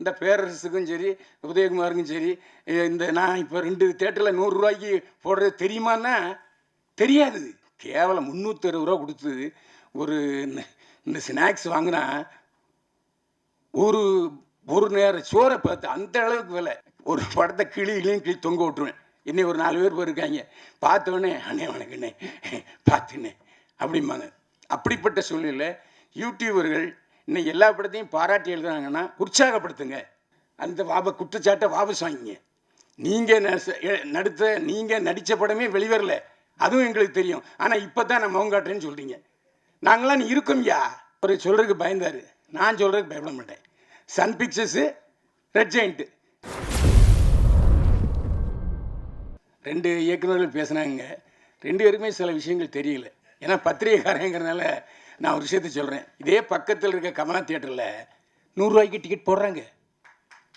இந்த பேரரசுக்கும் சரி உதயகுமாருக்கும் சரி இந்த நான் இப்போ 2 தேட்டரில் 100 ரூபாய்க்கு போடுறது தெரியுமான்னா தெரியாது. கேவலம் 360 ரூபா கொடுத்து ஒரு இந்த ஸ்நாக்ஸ் வாங்கினா ஒரு நேரம் சோறை பார்த்து அந்த அளவுக்கு விலை. ஒரு படத்தை கிளி தொங்க விட்டுருவேன். இன்னும் ஒரு 4 பேர் போயிருக்காங்க. பார்த்தோன்னே அண்ணே வணக்கண்ணே பார்த்துண்ணே அப்படிம்பாங்க. அப்படிப்பட்ட சூழ்நிலை யூடியூபர்கள் இன்னைக்கு எல்லா படத்தையும் பாராட்டி எழுதுனாங்கன்னா உற்சாகப்படுத்துங்க. அந்த குற்றச்சாட்டை வாபஸ் வாங்கிங்க. நீங்கள் நடித்த படமே வெளிவரல, அதுவும் எங்களுக்கு தெரியும். ஆனால் இப்போ தான் நான் முகம் காட்டுறேன்னு சொல்கிறீங்க. நாங்களாம் இருக்கோம்யா. அவர் சொல்கிறதுக்கு பயந்தார், நான் சொல்கிறதுக்கு பயப்பட மாட்டேன். சன் பிக்சர்ஸு, ரெட் ஜெயண்ட் 2 இயக்குநர்கள் பேசுனாங்க. 2 பேருக்குமே சில விஷயங்கள் தெரியல. ஏன்னா பத்திரிகைக்காரங்கிறதுனால நான் ஒரு விஷயத்தை சொல்கிறேன். இதே பக்கத்தில் இருக்க கமலா தியேட்டரில் 100 ரூபாய்க்கு டிக்கெட் போடுறாங்க.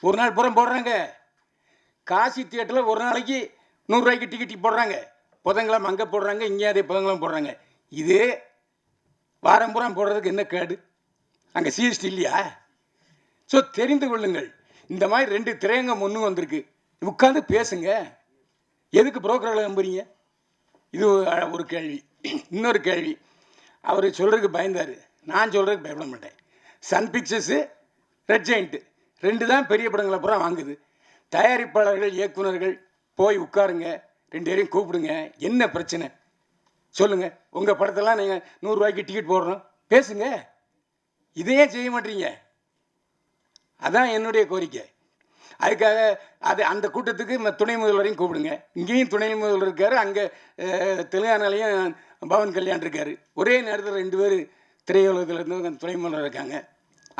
ஒரு நாள் பூரா போடுறாங்க. காசி தியேட்டரில் ஒரு நாளைக்கு 100 ரூபாய்க்கு டிக்கெட் போடுறாங்க. புதன்கிழமை அங்கே போடுறாங்க, இங்கே அதே புதன்கிழமை போடுறாங்க. இதே வாரம் பூரா போடுறதுக்கு என்ன கேடு? அங்கே சிஎஸ்டி இல்லையா? ஸோ தெரிந்து கொள்ளுங்கள். இந்த மாதிரி 2 திரையங்கம் முன்னு வந்திருக்கு. உட்காந்து பேசுங்க. எதுக்கு புரோக்கர்களை நம்புறீங்க? இது ஒரு கேள்வி. இன்னொரு கேள்வி, அவர் சொல்கிறதுக்கு பயந்தார், நான் சொல்கிறதுக்கு பயப்பட மாட்டேன். சன் பிக்சர்ஸு, ரெட் ஜெயண்ட் 2 தான் பெரிய படங்களை பூரா வாங்குது. தயாரிப்பாளர்கள், இயக்குநர்கள் போய் உட்காருங்க, 2 பேரையும் கூப்பிடுங்க. என்ன பிரச்சனை சொல்லுங்கள். உங்கள் படத்தெல்லாம் நீங்கள் 100 ரூபாய்க்கு டிக்கெட் போடுறோம், பேசுங்க. இதையே செய்ய மாட்டீங்க. அதான் என்னுடைய கோரிக்கை. அதுக்காக அந்த கூட்டத்துக்கு துணை முதல்வரையும் கூப்பிடுங்க. இங்கேயும் துணை முதல்வர் இருக்கார், அங்கே தெலுங்கானாலையும் பவன் கல்யாண் இருக்கார். ஒரே நேரத்தில் 2 பேர் திரையுலகத்திலேருந்து துணை முதல்வர் இருக்காங்க.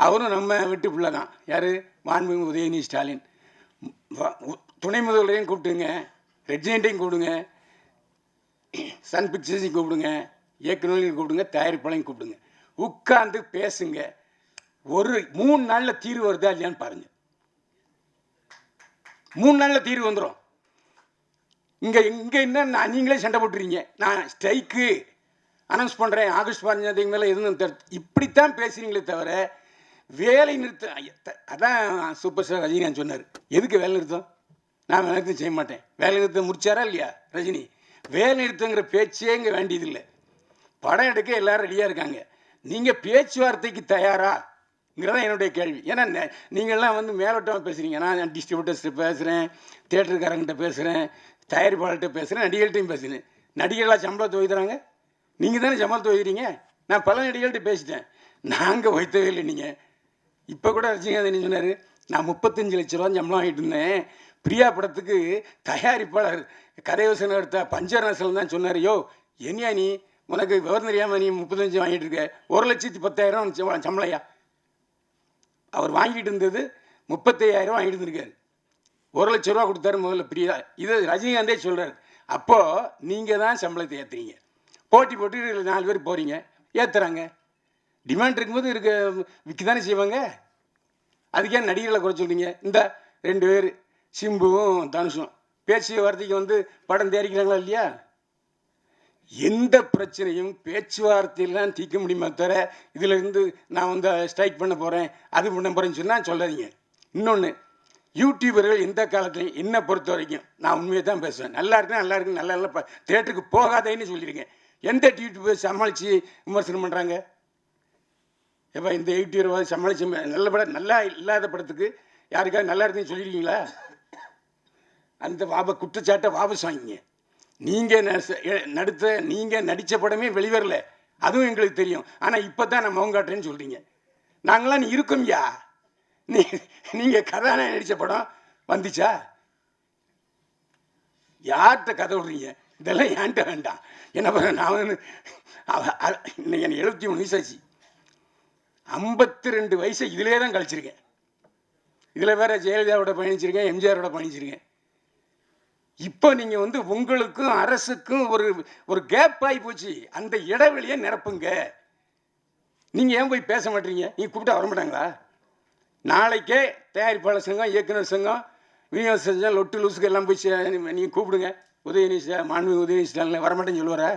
அவரும் நம்ம வீட்டு பிள்ளை தான். யார்? மாண்புமிகு உதயநிதி ஸ்டாலின். துணை முதல்வரையும் கூப்பிட்டுங்க, ரெட் ஜெயண்ட்டையும் கூப்பிடுங்க, சன் பிக்சர்ஸையும் கூப்பிடுங்க, இயக்குநர்களையும் கூப்பிடுங்க, தயாரிப்பாளையும் கூப்பிடுங்க. உட்கார்ந்து பேசுங்க. ஒரு 3 நாளில் தீர்வு வருதா இல்லையான்னு பாருங்கள். 3 நாளில் தீர்வு வந்துடும். இங்கே என்ன நீங்களே சண்டை போட்டுறீங்க. நான் ஸ்ட்ரைக்கு அனௌன்ஸ் பண்ணுறேன், ஆகஸ்ட் 15 மேலே எதுவும் இப்படித்தான் பேசுகிறீங்களே தவிர வேலை நிறுத்தம். அதான் சூப்பர் ஸ்டார் ரஜினிகாந்த் சொன்னார், எதுக்கு வேலை நிறுத்தம்? நான் வேலை நிறுத்தம் செய்ய மாட்டேன். வேலை நிறுத்தம் முடிச்சாரா இல்லையா ரஜினி? வேலை நிறுத்தங்கிற பேச்சே இங்கே வேண்டியதில்லை. படம் எடுக்க எல்லாரும் ரெடியாக இருக்காங்க. நீங்கள் பேச்சுவார்த்தைக்கு தயாராங்கிறதான் என்னுடைய கேள்வி. ஏன்னா நீங்கள்லாம் மேலோட்டமாக பேசுகிறீங்க. நான் டிஸ்ட்ரிபியூட்டர்ஸ்கிட்ட பேசுகிறேன், தியேட்டருக்காரங்கிட்ட பேசுகிறேன், தயாரிப்பாளர்கிட்ட பேசுகிறேன், நடிகர்கள்ட்டையும் பேசுகிறேன். நடிகர்களாக சம்பளத்தை வைக்கிறாங்க, நீங்கள் தானே சம்பளத்தை வைக்கிறீங்க. நான் பல நடிகர்கள்ட்ட பேசிட்டேன், நாங்கள் வைத்தவே இல்லை. நீங்கள் இப்போ கூட ரஜினிகாந்த் என்ன சொன்னார், நான் 35 லட்ச ரூபா சம்பளம் வாங்கிட்டு இருந்தேன். பிரியா படத்துக்கு தயாரிப்பாளர் கதைவசனம் எடுத்த பஞ்சநேசன் தான் சொன்னார், யோ என்னையா நீ, உனக்கு விவரம் தெரியாமல் நீ 35 வாங்கிட்டு இருக்க, 1,10,000 சம்பளையா? அவர் வாங்கிட்டு இருந்தது 35,000 வாங்கிட்டு இருந்திருக்காரு. 1 லட்ச ரூபா கொடுத்தாரு முதல்ல பிரியா. இது ரஜினிகாந்தே சொல்கிறார். அப்போது நீங்கள் தான் சம்பளத்தை ஏற்றுறீங்க. போட்டி போட்டு 4 பேர் போகிறீங்க, ஏற்றுறாங்க. டிமாண்ட் இருக்கும்போது விற்க தானே செய்வாங்க. அதுக்கே நடிகர்களை குறை சொல்கிறீங்க. இந்த 2 பேர் சிம்புவும் தனுஷும் பேச்சு வார்த்தைக்கு படம் தயாரிக்கிறாங்களா இல்லையா? எந்த பிரச்சனையும் பேச்சுவார்த்தையெல்லாம் தீர்க்க முடியுமா தவிர இதில் நான் ஸ்ட்ரைக் பண்ண போகிறேன், அது பண்ண போகிறேன்னு சொன்னால் சொல்லாதீங்க. இன்னொன்று, யூடியூபர்கள் எந்த காலத்துலையும் என்னை பொறுத்த வரைக்கும் நான் உண்மையை தான் பேசுவேன். நல்லா இருக்கேன், நல்லா இருக்கு, நல்லா நல்லா தியேட்டருக்கு போகாதேன்னு சொல்லியிருக்கேன். எந்த யூடியூபர் சமாளித்து விமர்சனம் பண்ணுறாங்க? எப்போ இந்த யூடியூபர் சமாளித்து நல்ல படம், நல்லா இல்லாத படத்துக்கு யாருக்காவது நல்லா இருக்குன்னு சொல்லியிருக்கீங்களா? அந்த குற்றச்சாட்டை வாபஸ் வாங்கிங்க. நீங்கள் நடித்த படமே வெளிவரல, அதுவும் எங்களுக்கு தெரியும். ஆனால் இப்போ தான் நான் முகம் காட்டுறேன்னு சொல்கிறீங்க. நாங்களாம் இருக்கோம்யா. நீங்கள் கதாநாயகன் நடித்த படம் வந்துச்சா? யார்கிட்ட கதை விடுறீங்க? இதெல்லாம் ஏன்ட்ட வேண்டாம். என்ன பண்ண, நான் இன்னைக்கு எனக்கு 73 வயசாச்சு. 52 வயசை இதிலே தான் கழிச்சிருக்கேன். இதில் வேற ஜெயலலிதாவோட பயணிச்சிருக்கேன், எம்ஜிஆரோட பயணிச்சிருக்கேன். இப்போ நீங்கள் உங்களுக்கும் அரசுக்கும் ஒரு கேப் ஆகி போச்சு. அந்த இடைவெளியை நிரப்புங்க. நீங்கள் ஏன் போய் பேச மாட்டீங்க? நீங்கள் கூப்பிட்டா வர மாட்டாங்களா? நாளைக்கே தயாரிப்பாளர் சங்கம், இயக்குனர் சங்கம், விநியோக சங்கம், லொட்டு லூசுக்கு எல்லாம் போய் நீங்கள் கூப்பிடுங்க. உதயநிதி மாண்புமிகு உதயநிதி ஸ்டாலின் வரமாட்டேன்னு சொல்லுவாரா?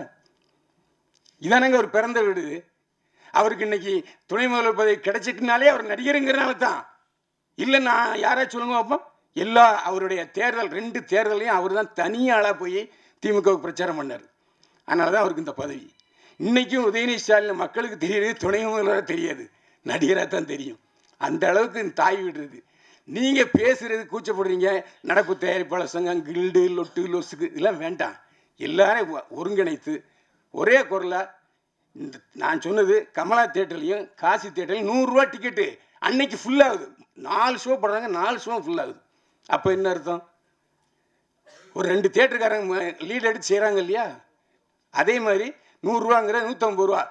இதானங்க ஒரு பிறந்த வீடு. அவருக்கு இன்னைக்கு துணை முதல்வர் பதவி கிடைச்சிட்டுனாலே அவர் நடிகருங்கிறனால தான். இல்லை நான் யாராச்சும் சொல்லுங்க பார்ப்போம். எல்லா அவருடைய தேர்தல் 2 தேர்தலையும் அவர் தான் தனியாளாக போய் திமுகவுக்கு பிரச்சாரம் பண்ணார். அதனால தான் அவருக்கு இந்த பதவி. இன்றைக்கும் உதயநிதி ஸ்டாலின் மக்களுக்கு தெரியுது, துணை முதல்வராக தெரியாது, நடிகராக தான் தெரியும். அந்த அளவுக்கு தாய் விடுறது. நீங்கள் பேசுகிறது கூச்சப்படுறீங்க. நடப்பு தயாரிப்பாளர் சங்கம், கில்டு, லொட்டு, லொசுக்கு இதெல்லாம் வேண்டாம். எல்லாரும் ஒருங்கிணைத்து ஒரே குரலாக இந்த நான் சொன்னது கமலா தேட்டர்லையும் காசி தேட்டர்லையும் 100 ரூபா டிக்கெட்டு அன்னைக்கு ஃபுல்லாகுது. 4 ஷோ போடுறாங்க, 4 ஷோ ஃபுல்லாகுது. அப்போ என்ன அர்த்தம்? ஒரு 2 தேட்டருக்காரங்க லீட் எடுத்து செய்கிறாங்க இல்லையா? அதே மாதிரி 100 ரூபாங்கிற 150 ரூபா.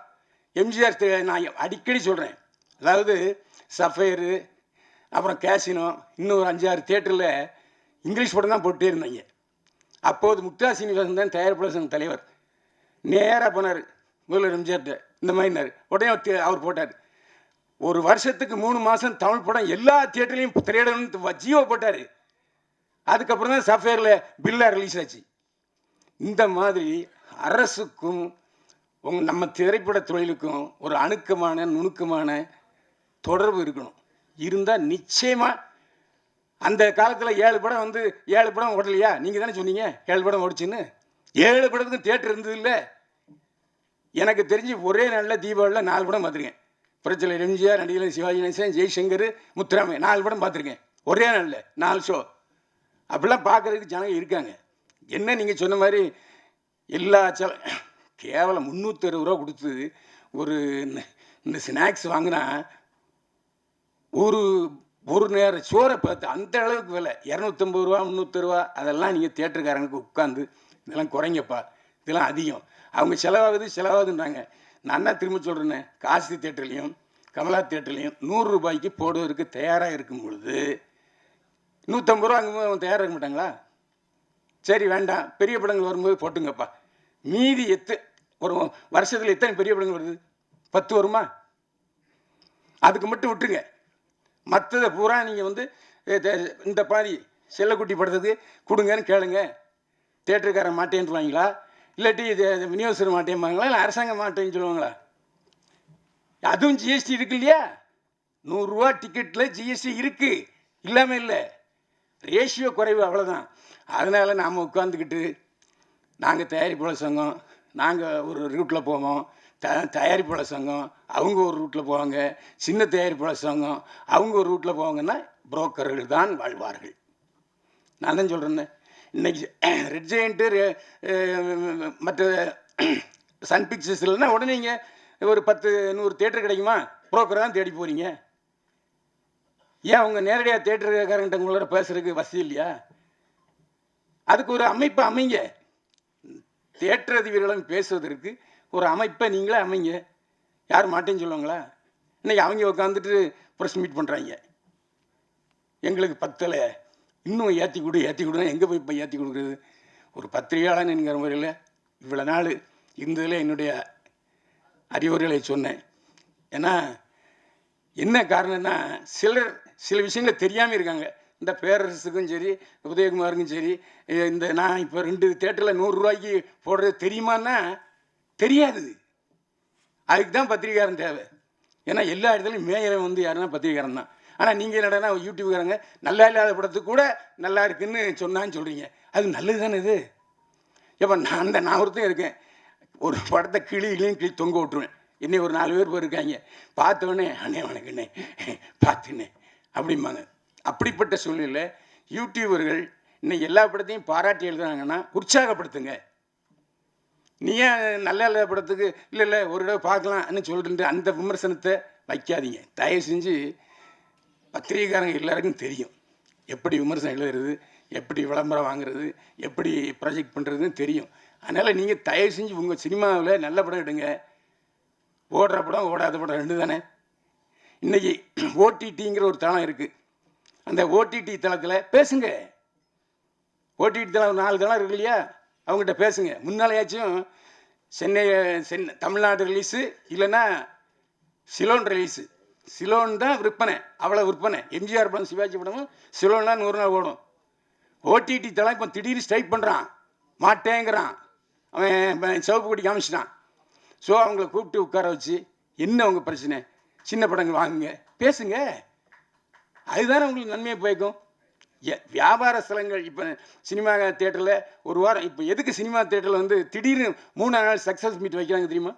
எம்ஜிஆர் நான் அடிக்கடி சொல்கிறேன். அதாவது சஃபயரு, அப்புறம் கேசினோ, இன்னும் ஒரு 5-6 தேட்டரில் இங்கிலீஷ் படம் தான் போட்டே இருந்தாங்க. அப்போது முக்தா சீனிவாசன் தான் தயாரிப்பாளர் சங்க தலைவர். நேராக போனார் முதல்வர் எம்ஜிஆர்கிட்ட, இந்த மாதிரினார். உடனே அவர் போட்டார். ஒரு வருஷத்துக்கு 3 மாதம் தமிழ் படம் எல்லா தியேட்டர்லையும் திரையிடணும்னு ஜியோ போட்டார். அதுக்கப்புறம் தான் சஃபேரில் பில்லாக ரிலீஸ் ஆச்சு. இந்த மாதிரி அரசுக்கும் நம்ம திரைப்பட தொழிலுக்கும் ஒரு அணுக்கமான நுணுக்கமான தொடர்பு இருக்கணும். இருந்தால் நிச்சயமாக அந்த காலத்தில் 7 படம் 7 படம் ஓடலையா? நீங்கள் தானே சொன்னீங்க 7 படம் ஓடிச்சுன்னு. 7 படத்துக்கும் தியேட்டர் இருந்தது இல்லை. எனக்கு தெரிஞ்சு ஒரே நாளில் தீபாவளியில் 4 படம் பார்த்துருக்கேன். புரட்சியில் எம்ஜிஆர், நடிகர் சிவாஜி கணேசன், ஜெய்சங்கர், முத்துராமன் 4 படம் பார்த்துருக்கேன். ஒரே நாளில் 4 ஷோ. அப்படிலாம் பார்க்குறதுக்கு ஜனங்க இருக்காங்க. என்ன நீங்கள் சொன்ன மாதிரி எல்லா கேவலம் 360 ரூபா கொடுத்து ஒரு இந்த ஸ்நாக்ஸ் வாங்கினா ஒரு நேரம் சோறை பார்த்து அந்த அளவுக்கு விலை 250 ரூபா 300 ரூபா. அதெல்லாம் நீங்கள் தியேட்டருக்காரங்களுக்கு உட்காந்து இதெல்லாம் குறைங்கப்பா, இதெல்லாம் அதிகம், அவங்க செலவாகுதுன்றாங்க. நான் தான் திரும்ப சொல்கிறேன்னே, காசி தேட்டர்லையும் கமலா தேட்டர்லையும் 100 ரூபாய்க்கு போடுவதற்கு தயாராக இருக்கும் பொழுது 150 ரூபா அங்கே அவங்க தயாராக இருக்க மாட்டாங்களா? சரி வேண்டாம், பெரிய படங்கள் வரும்போது போட்டுங்கப்பா. மீதி ஒரு வருஷத்தில் எத்தனை பெரிய படங்கள் வருது? 10 வருமா? அதுக்கு மட்டும் விட்டுருங்க. மற்றதை பூரா நீங்கள் இந்த பாதி செல்லக்குட்டி படத்துக்கு கொடுங்கன்னு கேளுங்க. தேட்டருக்காரன் மாட்டேன்னுவாங்களா, இல்லாட்டி விநியோகஸ்தர் மாட்டேன்பாங்களா, இல்லை அரசாங்கம் மாட்டேன்னு சொல்லுவாங்களா? அதுவும் ஜிஎஸ்டி இருக்கு இல்லையா? 100 ரூபா டிக்கெட்டில் ஜிஎஸ்டி இருக்குது, இல்லாமல் இல்லை. ரேஷியோ குறைவு, அவ்வளோதான். அதனால் நாம் உட்காந்துக்கிட்டு நாங்கள் தயாரிப்பாளர் சங்கம், நாங்கள் ஒரு ரூட்டில் போவோம், தயாரிப்பாளர் சங்கம் அவங்க ஒரு ரூட்டில் போவாங்க, சின்ன தயாரிப்பாளர் சங்கம் அவங்க ஒரு ரூட்டில் போவாங்கன்னா புரோக்கர்கள் தான் வாழ்வார்கள். நான் தான் சொல்கிறேன்னு. இன்றைக்கி ரெட் ஜெயண்ட்டு மற்ற சன் பிக்சர்ஸ் இல்லைன்னா உடனே நீங்கள் ஒரு 10-100 தேட்டர் கிடைக்குமா? புரோக்கரை தான் தேடி போகிறீங்க. ஏன் அவங்க நேரடியாக தேட்டருக்காரங்கிட்ட உங்களோட பேசுறதுக்கு வசதி இல்லையா? அதுக்கு ஒரு அமைப்பை அமைங்க. தேட்டர் அதிபர்களும் பேசுவதற்கு ஒரு அமைப்பை நீங்களே அமைங்க. யார் மாட்டேன்னு சொல்லுவாங்களா? இன்றைக்கி அவங்க உட்காந்துட்டு ப்ரெஸ் மீட் பண்ணுறாங்க. எங்களுக்கு பத்தலை, இன்னும் ஏற்றி கொடுனா எங்கே போய் இப்போ ஏற்றி கொடுக்குறது? ஒரு பத்திரிகையாளன் என்கிற முறையில் இவ்வளோ நாள் இருந்ததில் என்னுடைய அறிவுரைகளை சொன்னேன். ஏன்னா என்ன காரணம்னா, சில விஷயங்கள் தெரியாமல் இருக்காங்க. இந்த பேரரசுக்கும் சரி, உதயகுமாருக்கும் சரி, இந்த நான் இப்போ 2 தேட்டரில் 100 ரூபாய்க்கு போடுறது தெரியுமான்னா தெரியாது. அதுக்கு தான் பத்திரிக்காரன் தேவை. ஏன்னா எல்லா இடத்துலையும் மேயரை யாருன்னா பத்திரிக்காரன் தான். ஆனால் நீங்கள் என்னடா யூடியூப்காரங்க நல்லா இல்லாத படத்துக்கு கூட நல்லா இருக்குன்னு சொன்னான்னு சொல்கிறீங்க. அது நல்லது தானே இது? எப்போ நான் ஒருத்தன் இருக்கேன், ஒரு படத்தை கிளி தொங்க விட்டுருவேன். இன்னும் ஒரு 4 பேர் போயிருக்காங்க, பார்த்தோன்னே அண்ணே வணக்கண்ணே பார்த்துண்ணே அப்படிம்பாங்க. அப்படிப்பட்ட சூழ்நிலை யூடியூபர்கள் இன்னைக்கு எல்லா படத்தையும் பாராட்டி எழுதுனாங்கன்னா உற்சாகப்படுத்துங்க. நீ ஏன் நல்ல இல்லாத படத்துக்கு இல்லை ஒரு தடவை பார்க்கலாம்னு சொல்லிட்டு அந்த விமர்சனத்தை வைக்காதீங்க. தயவு செஞ்சு பத்திரிகைக்காரங்க எல்லாருக்கும் தெரியும் எப்படி விமர்சனம் எழுதுறது, எப்படி விளம்பரம் வாங்குறது, எப்படி ப்ராஜெக்ட் பண்ணுறதுன்னு தெரியும். அதனால் நீங்கள் தயவு செஞ்சு உங்கள் சினிமாவில் நல்ல படம் எடுங்க. ஓடுற படம் ஓடாத படம் 2 தானே. இன்றைக்கி ஓடிடிங்கிற ஒரு தளம் இருக்குது. அந்த ஓடிடி தளத்தில் பேசுங்க. ஓடிடி தளம் 4 தளம் இருக்கு இல்லையா, அவங்ககிட்ட பேசுங்க. முன்னாலேயாச்சும் சென்னை தமிழ்நாடு ரிலீஸு இல்லைன்னா சிலோன் ரிலீஸு. சிலோன் தான் விற்பனை, அவ்வளோ விற்பனை. எம்ஜிஆர் படம் சிவாஜி படமும் சிலோன்லாம் 100 நாள் ஓடும். ஓடிடி தளம் இப்போ திடீர்னு ஸ்ட்ரைக் பண்ணுறான், மாட்டேங்கிறான். அவன் சிவப்பு கொடி காமிச்சிட்டான். ஸோ அவங்கள கூப்பிட்டு உட்கார வச்சு என்ன உங்கள் பிரச்சனை, சின்ன படங்கள் வாங்குங்க, பேசுங்க. அதுதானே உங்களுக்கு நன்மையை பயக்கும். வியாபார ஸ்தலங்கள் இப்போ சினிமா தேட்டரில் ஒரு வாரம், இப்போ எதுக்கு சினிமா தேட்டரில் வந்து திடீர்னு 3 நாள் சக்ஸஸ் மீட் வைக்கிறாங்க தெரியுமா?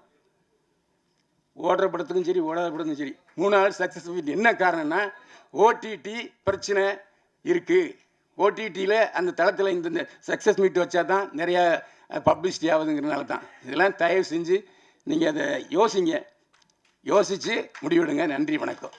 ஓடுற படத்துக்கும் சரி ஓடாத படத்துக்கும் சரி 3 நாள் சக்ஸஸ் மீட். என்ன காரணம்னா ஓடிடி பிரச்சனை இருக்குது. ஓடிடியில் அந்த தளத்தில் இந்த சக்ஸஸ் மீட் வச்சா தான் நிறையா பப்ளிசிட்டி ஆகுதுங்கிறதுனால தான். இதெல்லாம் தயவு செஞ்சு நீங்கள் அதை யோசிங்க, யோசித்து முடிவெடுங்க. நன்றி, வணக்கம்.